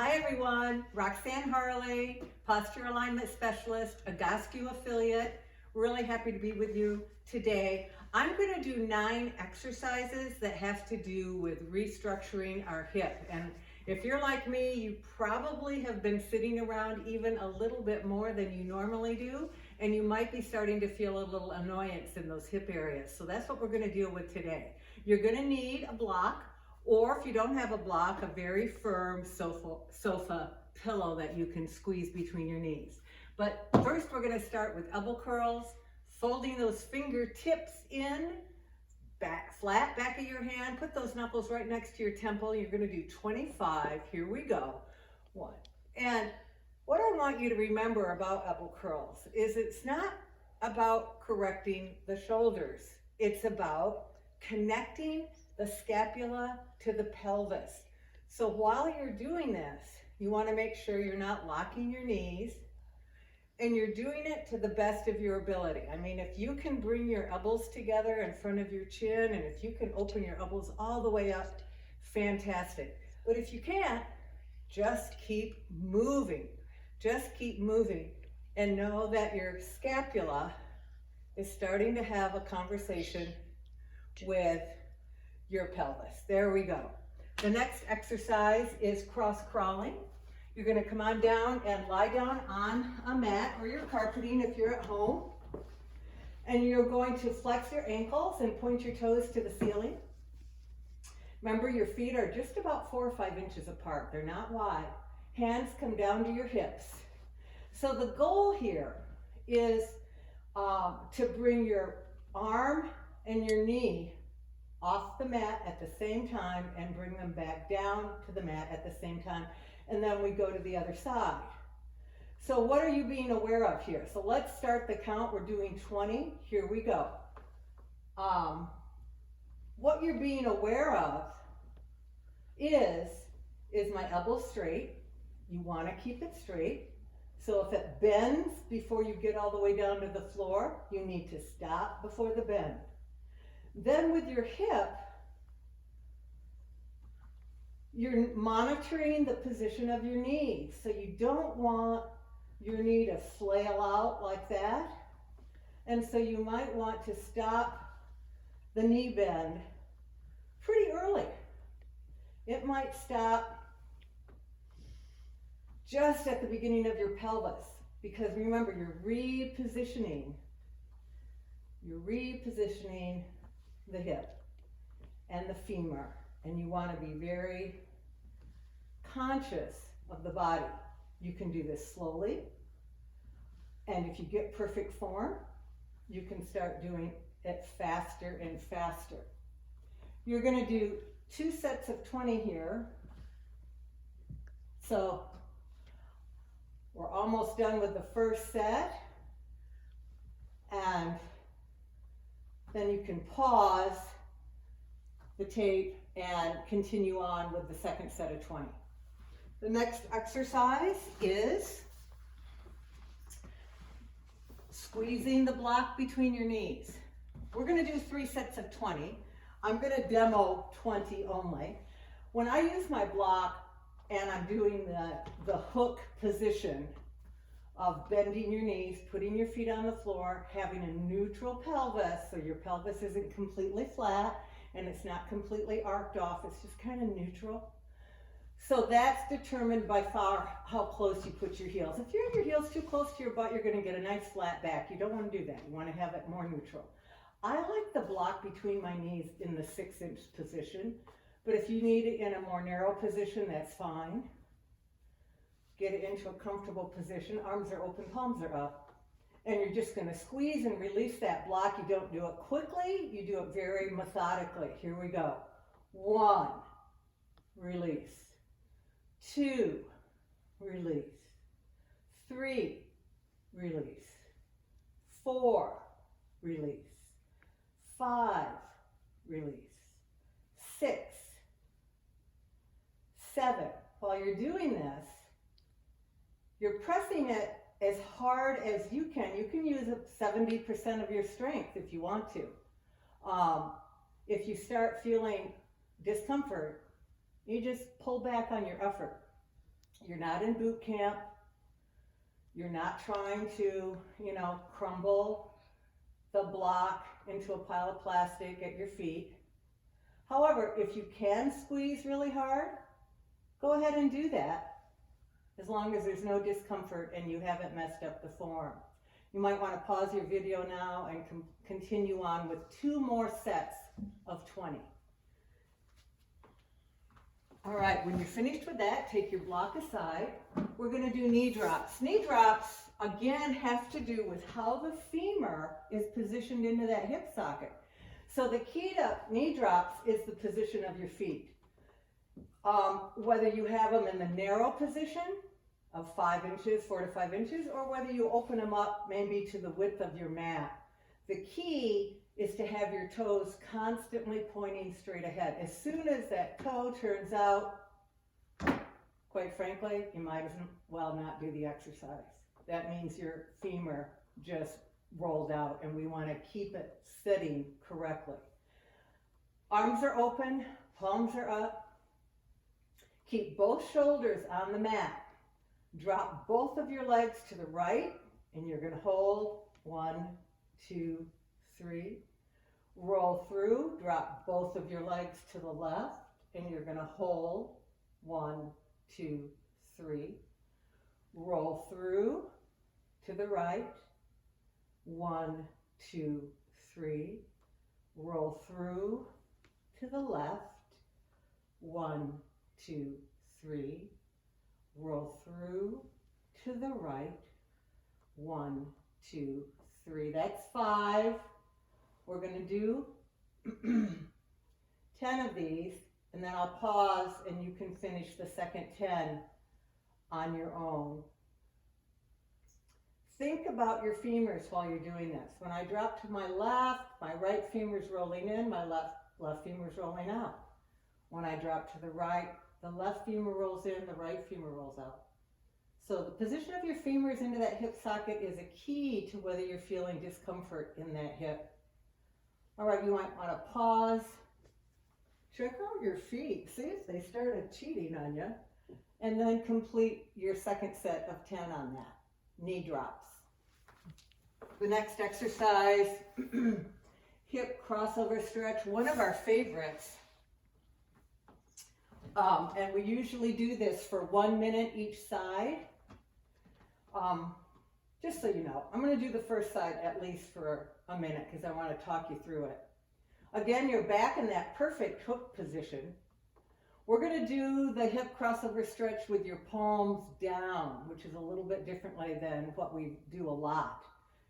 Hi everyone, Roxanne Harley, posture alignment specialist, a GOSCU affiliate. Really happy to be with you today. I'm going to do 9 exercises that have to do with restructuring our hip. And if you're like me, you probably have been sitting around even a little bit more than you normally do, and you might be starting to feel a little annoyance in those hip areas. So that's what we're going to deal with today. You're going to need a block, or if you don't have a block, a very firm sofa pillow that you can squeeze between your knees. But first we're going to start with elbow curls, folding those fingertips in, flat back of your hand. Put those knuckles right next to your temple. You're going to do 25. Here we go. 1. And what I want you to remember about elbow curls is it's not about correcting the shoulders. It's about connecting the scapula to the pelvis. So while you're doing this, you want to make sure you're not locking your knees and you're doing it to the best of your ability. I mean, if you can bring your elbows together in front of your chin and if you can open your elbows all the way up, fantastic. But if you can't, just keep moving. Just keep moving and know that your scapula is starting to have a conversation with your pelvis. There we go. The next exercise is cross crawling. You're going to come on down and lie down on a mat or your carpeting if you're at home. And you're going to flex your ankles and point your toes to the ceiling. Remember, your feet are just about 4 or 5 inches apart. They're not wide. Hands come down to your hips. So the goal here is to bring your arm and your knee off the mat at the same time and bring them back down to the mat at the same time. And then we go to the other side. So what are you being aware of here? So let's start the count. We're doing 20. Here we go. What you're being aware of is my elbow straight? You want to keep it straight. So if it bends before you get all the way down to the floor, you need to stop before the bend. Then with your hip, you're monitoring the position of your knee. So you don't want your knee to flail out like that. And so you might want to stop the knee bend pretty early. It might stop just at the beginning of your pelvis, because remember, you're repositioning the hip and the femur, and you want to be very conscious of the body. You can do this slowly, and if you get perfect form, you can start doing it faster and faster. You're going to do 2 sets of 20 here. So we're almost done with the first set, and then you can pause the tape and continue on with the second set of 20. The next exercise is squeezing the block between your knees. We're going to do 3 sets of 20. I'm going to demo 20 only. When I use my block and I'm doing the hook position of bending your knees, putting your feet on the floor, having a neutral pelvis, so your pelvis isn't completely flat and it's not completely arced off, it's just kind of neutral. So that's determined by far how close you put your heels. If you have your heels too close to your butt, you're going to get a nice flat back. You don't want to do that. You want to have it more neutral. I like the block between my knees in the 6-inch position, but if you need it in a more narrow position, that's fine. Get it into a comfortable position. Arms are open, palms are up. And you're just going to squeeze and release that block. You don't do it quickly. You do it very methodically. Here we go. 1, release. 2, release. 3, release. 4, release. 5, release. 6, 7. While you're doing this, you're pressing it as hard as you can. You can use 70% of your strength if you want to. If you start feeling discomfort, you just pull back on your effort. You're not in boot camp. You're not trying to, crumble the block into a pile of plastic at your feet. However, if you can squeeze really hard, go ahead and do that, as long as there's no discomfort and you haven't messed up the form. You might want to pause your video now and continue on with 2 more sets of 20. All right, when you're finished with that, take your block aside. We're going to do knee drops. Knee drops, again, have to do with how the femur is positioned into that hip socket. So the key to knee drops is the position of your feet. Whether you have them in the narrow position of 5 inches, 4 to 5 inches, or whether you open them up maybe to the width of your mat. The key is to have your toes constantly pointing straight ahead. As soon as that toe turns out, quite frankly, you might as well not do the exercise. That means your femur just rolled out, and we want to keep it sitting correctly. Arms are open, palms are up. Keep both shoulders on the mat. Drop both of your legs to the right, and you're going to hold 1, 2, 3. Roll through, drop both of your legs to the left, and you're going to hold 1, 2, 3. Roll through to the right, 1, 2, 3. Roll through to the left, 1, 2, 3. Roll through to the right, 1, 2, 3. That's 5. We're going to do 10 of these, and then I'll pause and you can finish the second 10 on your own. Think about your femurs while you're doing this. When I drop to my left, my right femur's rolling in, my left femur's rolling out. When I drop to the right, the left femur rolls in, the right femur rolls out. So the position of your femurs into that hip socket is a key to whether you're feeling discomfort in that hip. All right, you might want to pause. Check out your feet. See if they started cheating on you. And then complete your second set of 10 on that. Knee drops. The next exercise, hip crossover stretch, one of our favorites. And we usually do this for 1 minute each side. Just so you know, I'm going to do the first side at least for a minute because I want to talk you through it. Again, you're back in that perfect hook position. We're going to do the hip crossover stretch with your palms down, which is a little bit differently than what we do a lot.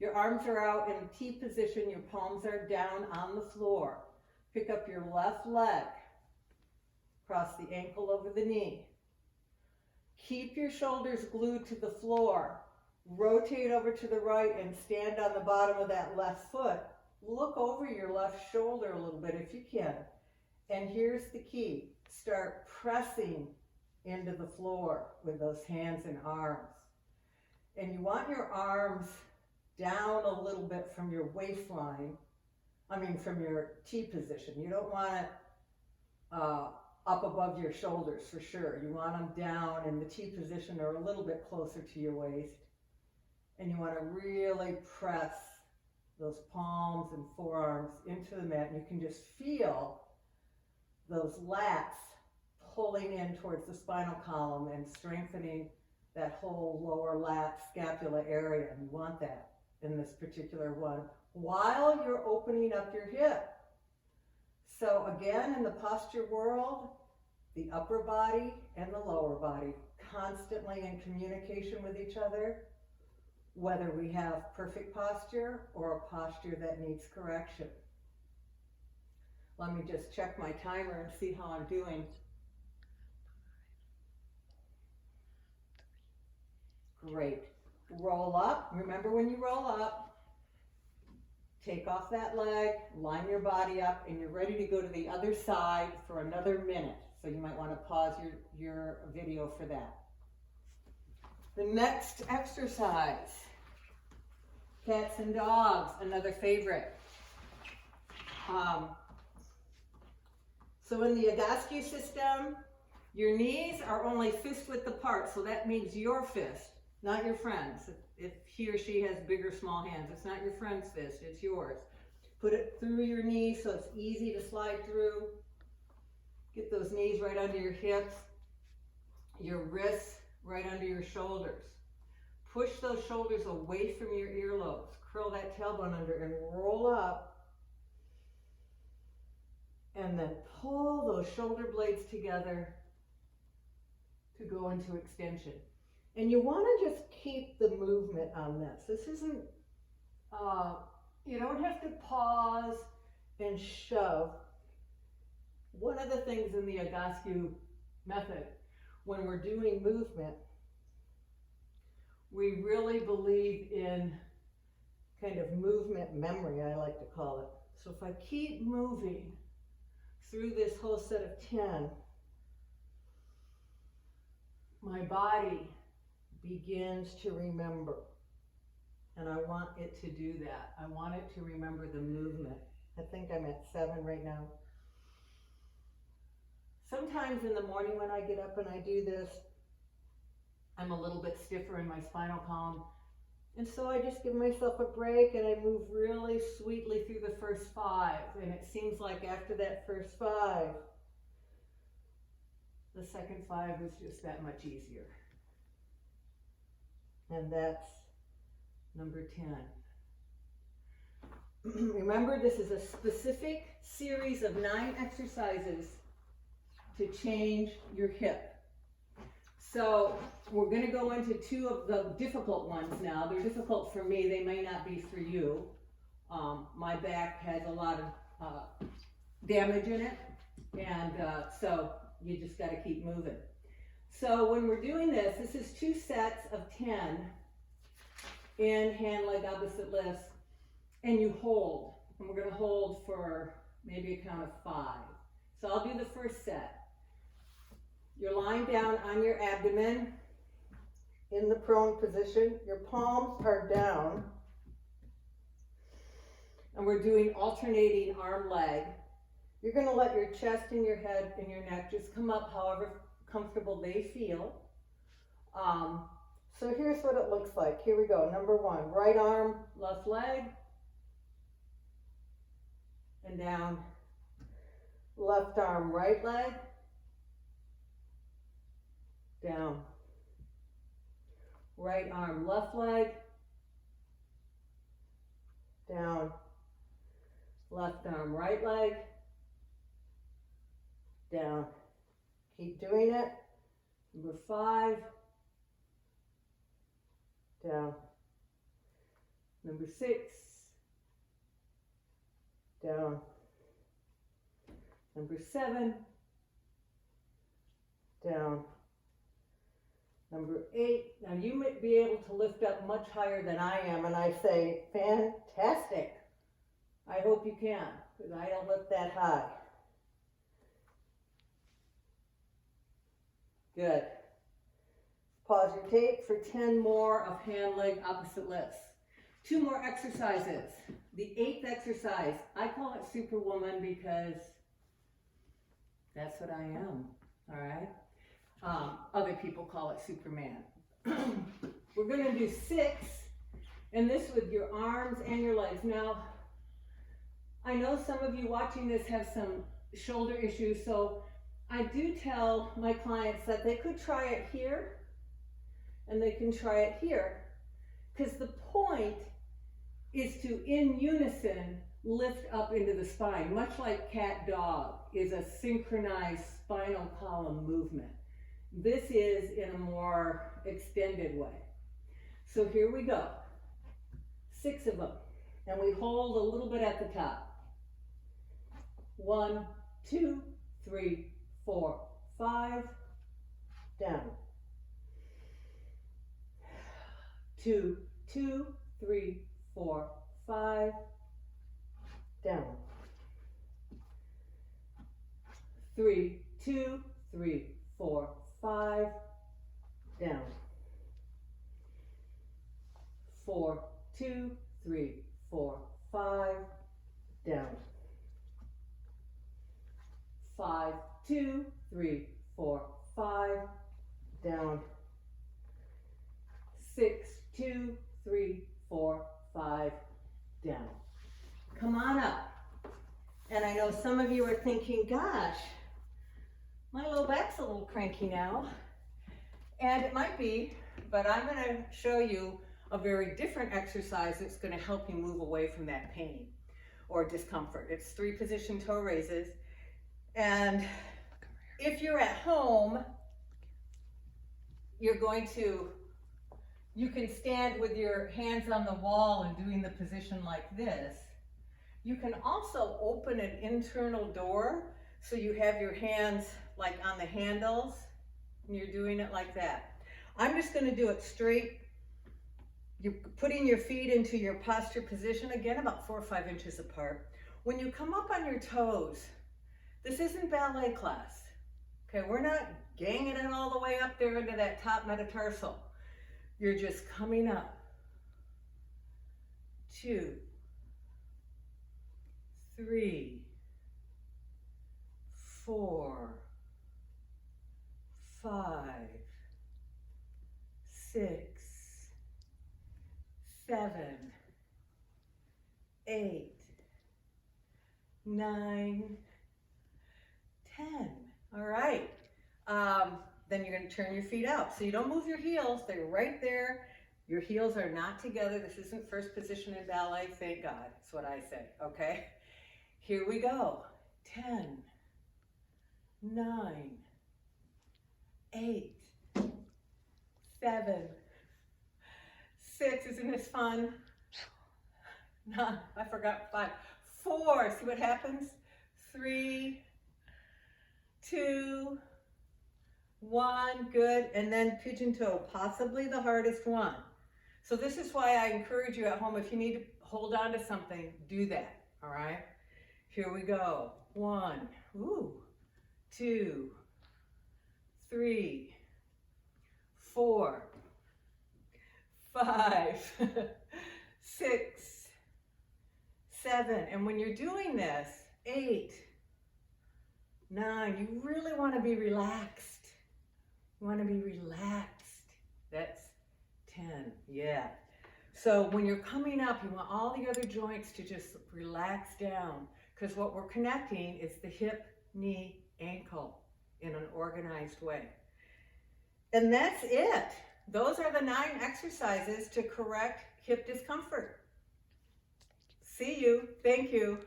Your arms are out in T position, your palms are down on the floor. Pick up your left leg, cross the ankle over the knee. Keep your shoulders glued to the floor. Rotate over to the right and stand on the bottom of that left foot. Look over your left shoulder a little bit if you can. And here's the key. Start pressing into the floor with those hands and arms. And you want your arms down a little bit from your waistline, from your T position. You don't want it up above your shoulders for sure. You want them down in the T position or a little bit closer to your waist. And you want to really press those palms and forearms into the mat. And you can just feel those lats pulling in towards the spinal column and strengthening that whole lower lat scapula area. And you want that in this particular one while you're opening up your hip. So again, in the posture world, the upper body and the lower body constantly in communication with each other, whether we have perfect posture or a posture that needs correction. Let me just check my timer and see how I'm doing. Great. Roll up. Remember, when you roll up, take off that leg, line your body up, and you're ready to go to the other side for another minute. So you might want to pause your video for that. The next exercise, cats and dogs, another favorite. So in the Agoscu system, Your knees are only fist width apart, so that means your fist, not your friend's. If he or she has big or small hands, it's not your friend's fist, it's yours. Put it through your knees so it's easy to slide through. Get those knees right under your hips, your wrists right under your shoulders. Push those shoulders away from your earlobes. Curl that tailbone under and roll up. And then pull those shoulder blades together to go into extension. And you want to just keep the movement on this. This isn't, you don't have to pause and shove. One of the things in the Agascu method, when we're doing movement, we really believe in kind of movement memory, I like to call it. So if I keep moving through this whole set of 10, my body begins to remember. And I want it to do that. I want it to remember the movement. I think I'm at 7 right now. Sometimes in the morning when I get up and I do this, I'm a little bit stiffer in my spinal column. And so I just give myself a break and I move really sweetly through the first 5. And it seems like after that first 5, the second 5 is just that much easier. And that's number 10. Remember, this is a specific series of 9 exercises to change your hip. So we're going to go into 2 of the difficult ones now. They're difficult for me. They may not be for you. My back has a lot of damage in it. And so you just got to keep moving. So when we're doing this, this is 2 sets of 10 in hand, leg, opposite lifts. And you hold. And we're going to hold for maybe a count of 5. So I'll do the first set. You're lying down on your abdomen in the prone position. Your palms are down. And we're doing alternating arm leg. You're going to let your chest and your head and your neck just come up however comfortable they feel. So here's what it looks like. Here we go. Number 1, right arm, left leg, and down. Left arm, right leg, down. Right arm, left leg, down. Left arm, right leg, down. Keep doing it. Number 5, down. Number 6, down. Number 7, down. Number 8, now you might be able to lift up much higher than I am, and I say, fantastic. I hope you can, because I don't lift that high. Good. Pause your tape for 10 more of hand, leg, opposite lifts. 2 more exercises. The 8th exercise, I call it Superwoman because that's what I am, all right? Other people call it Superman. We're going to do 6, and this with your arms and your legs. Now, I know some of you watching this have some shoulder issues, so I do tell my clients that they could try it here, and they can try it here, because the point is to, in unison, lift up into the spine, much like cat-dog is a synchronized spinal column movement. This is in a more extended way. So here we go. 6 of them. And we hold a little bit at the top. 1, 2, 3, 4, 5. Down. 2, 2, 3, 4, 5. Down. 3, 2, 3, 4, 5. Down. 4, 2, 3, 4, 5. Down. 5, 2, 3, 4, thinking, gosh, my low back's a little cranky now. And it might be, but I'm gonna show you a very different exercise that's gonna help you move away from that pain or discomfort. It's 3 position toe raises. And if you're at home, you can stand with your hands on the wall and doing the position like this. You can also open an internal door so you have your hands like on the handles and you're doing it like that. I'm just going to do it straight. You're putting your feet into your posture position, again about 4 or 5 inches apart. When you come up on your toes, this isn't ballet class. Okay, we're not ganging it all the way up there into that top metatarsal. You're just coming up. 2, 3, 4, 5, 6, 7, 8, 9, 10. All right. Then you're going to turn your feet out. So you don't move your heels. They're right there. Your heels are not together. This isn't first position in ballet. Thank God. That's what I say. Okay. Here we go. 10, 9, 8, 7, 6. Isn't this fun? No, I forgot 5. 4. See what happens? 3, 2, 1. Good. And then pigeon toe, possibly the hardest one. So this is why I encourage you at home, if you need to hold on to something, do that. All right. Here we go. 1, 2, 3, 4, 5, 6, 7. And when you're doing this, 8, 9, you really want to be relaxed. You want to be relaxed. That's 10. Yeah. So when you're coming up, you want all the other joints to just relax down, because what we're connecting is the hip, knee, ankle in an organized way. And that's it. Those are the 9 exercises to correct hip discomfort. See you. Thank you.